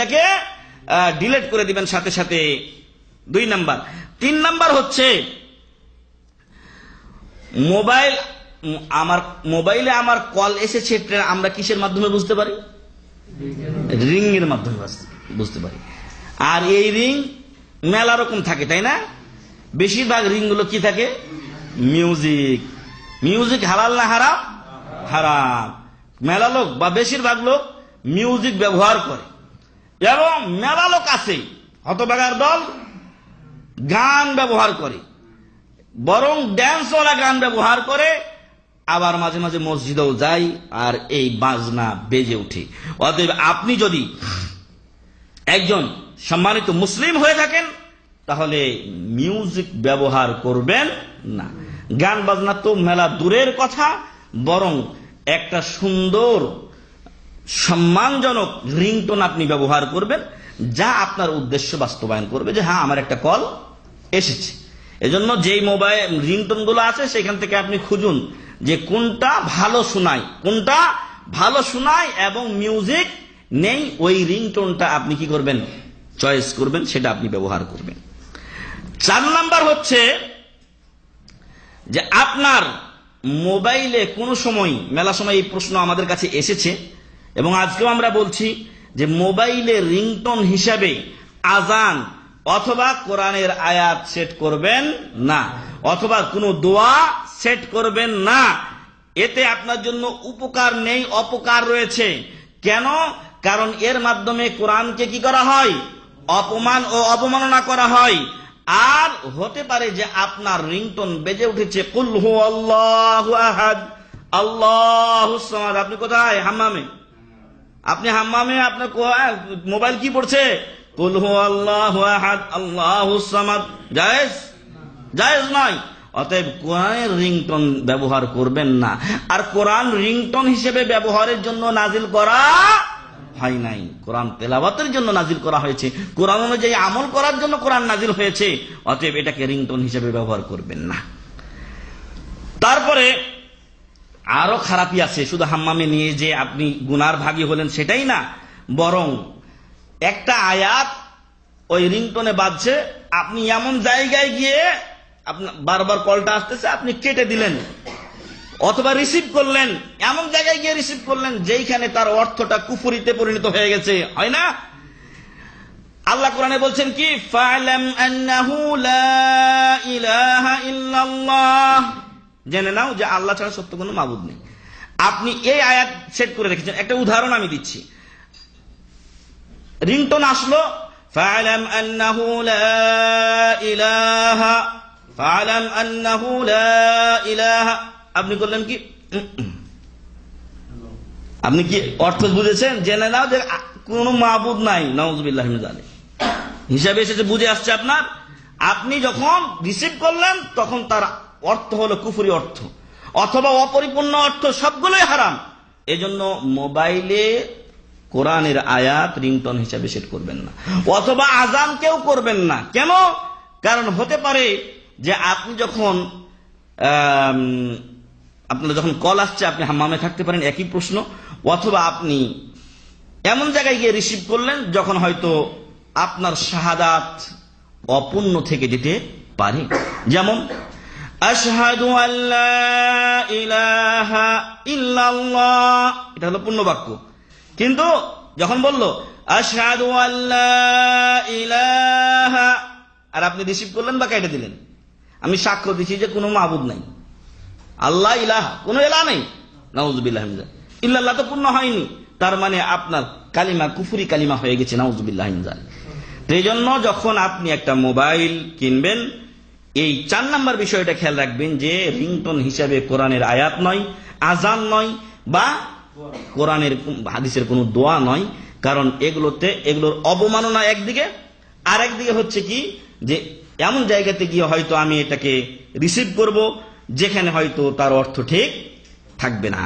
এটাকে ডিলিট করে দিবেন সাথে সাথে। 2 নাম্বার। 3 নাম্বার হচ্ছে মোবাইলে আমার কল এসেছে, আমরা কিসের মাধ্যমে বুঝতে পারি? রিং এর মাধ্যমে বুঝতে পারি। আর এই রিং মেলা রকম থাকে, তাই না? বেশিরভাগ রিং গুলো কি থাকে? মিউজিক হালাল না হারাম? হারাম। মেলা লোক বা বেশিরভাগ লোক মিউজিক ব্যবহার করে, এবং মেলা লোক আছে হতভাগার দল গান ব্যবহার করে, বরং ড্যান্সওয়ালা গান ব্যবহার করে, আবার মাঝে মাঝে মসজিদেও যায় আর এই বাজনা বেজে উঠে। অতএব আপনি যদি একজন সম্মানিত মুসলিম হয়ে থাকেন তাহলে মিউজিক ব্যবহার করবেন না। গান বাজনা তো মেলা দূরের কথা, বরং একটা সুন্দর সম্মানজনক রিংটোন আপনি ব্যবহার করবেন, যা আপনার উদ্দেশ্য বাস্তবায়ন করবে যে হ্যাঁ আমার একটা কল এসেছে। এজন্য যেই মোবাইল রিংটোন গুলো আছে সেখান থেকে আপনি খুঁজুন যে কোনটা ভালো শোনায় এবং মিউজিক নেই, ওই রিংটোনটা আপনি কি করবেন? চয়েস করবেন, সেটা আপনি ব্যবহার করবেন। 4 নাম্বার হচ্ছে যে আপনার মোবাইলে কোনো সময়, মেলা সময় এই প্রশ্ন আমাদের কাছে এসেছে এবং আজকেও আমরা বলছি যে মোবাইলে রিংটোন হিসাবে আজান অথবা কোরআনের আয়াত সেট করবেন না, অথবা কোনো দোয়া সেট করবেন না। এতে আপনার জন্য উপকার নেই, অপকার রয়েছে। কেন? কারণ এর মাধ্যমে কোরআনকে কি করা হয়? অপমান ও অবমাননা করা হয়। আর হতে পারে যে আপনার রিংটোন বেজে উঠেছে কুল হুয়াল্লাহু আহাদ আল্লাহুস সামাদ। আপনি কোথায়? হাম্মামে। আপনি হাম্মামে, আপনার মোবাইল কি পড়ছে? কুল হুয়াল্লাহু আহাদ আল্লাহুস সামাদ। জায়েজ নয়। অতএব কোরআনের রিংটোন ব্যবহার করবেন না। আর কোরআন রিংটোন হিসেবে ব্যবহারের জন্য নাজিল করা হয় নাই, কোরআন তেলাওয়াতের জন্য নাজিল করা হয়েছে, কোরআন অনুযায়ী আমল করার জন্য কোরআন নাজিল হয়েছে। অতএব এটাকে রিংটোন হিসেবে ব্যবহার করবেন না। তারপরে আরো খারাপই আছে, শুধু হাম্মামে নিয়ে যে আপনি গুনার ভাগী হলেন সেটাই না, বরং একটা আয়াত ওই রিংটোনে বাজছে, আপনি এমন জায়গায় গিয়ে আপনার বারবার কলটা আসতেছে, আপনি কেটে দিলেন, অথবা রিসিভ করলেন, এমন জায়গায় গিয়ে রিসিভ করলেন যেইখানে তার অর্থটা কুফরিতে পরিণত হয়ে গেছে, হয় না? আল্লাহ কোরআনে বলছেন কি? ফা'লাম আন্নাহু লা ইলাহা ইল্লাল্লাহ, জেনে নাও যে আল্লাহ ছাড়া সত্য কোনো মাবুদ নেই। আপনি এই আয়াত সেট করে রেখেছেন। একটা উদাহরণ আমি দিচ্ছি। রিংটোন আসলো, ফা'লাম আন্নাহু লা ইলাহা, ফা'লাম আন্নাহু লা ইলাহা। আপনি করলেন কি? আপনি কি অর্থ বুঝেছেন? জেনে নাও যে কোনো মাবুদ নাই, নাউযুবিল্লাহি মিন যালিক হিসাবে এসেছে, বুঝে আসছে আপনার। আপনি যখন রিসিভ করলেন তখন তার অর্থ হলো কুফরি অর্থ অথবা অপরিপূর্ণ অর্থ, সবগুলোই হারাম। এজন্য মোবাইলে কোরআনের আয়াত রিংটোন হিসাবে সেট করবেন না, অথবা আজান কেউ করবেন না। কেন? কারণ হতে পারে যে আপনি যখন আপনার যখন কল আসছে, আপনি হাম্মামে থাকতে পারেন, একই প্রশ্ন, অথবা আপনি এমন জায়গায় গিয়ে রিসিভ করলেন যখন হয়তো আপনার শাহাদাত অপূর্ণ থেকে যেতে পারে। যেমন আশহাদু আল্লা ইলাহা ইল্লাল্লাহ, এটা হলো পূর্ণ বাক্য, কিন্তু যখন বলল আশহাদু আল্লা ইলাহা, আর আপনি রিসিভ করলেন বা কেটে দিলেন, আমি সাক্ষ্য দিচ্ছি যে কোনো মাবুদ নাই, আল্লাহ ইলাহা, কোনো ইলাহ নেই, নাউযুবিল্লাহি মিন যালিক, ইল্লাল্লাহ তো পূর্ণ হয়নি, তার মানে আপনার কালিমা কুফরি কালিমা হয়ে গেছে, নাউযুবিল্লাহি মিন যালিক। তো এই জন্য যখন আপনি একটা মোবাইল কিনবেন, এই 4 নাম্বার বিষয়টা খেয়াল রাখবেন যে রিংটোন হিসাবে কোরআনের আয়াত নয়, আজান নয়, বা কোরআনের হাদিসের কোনো দোয়া নয়। কারণ এগুলোর অবমাননা একদিকে, আর একদিকে হচ্ছে কি যে এমন জায়গাতে গিয়ে হয়তো আমি এটাকে রিসিভ করব যেখানে হয়তো তার অর্থ ঠিক থাকবে না।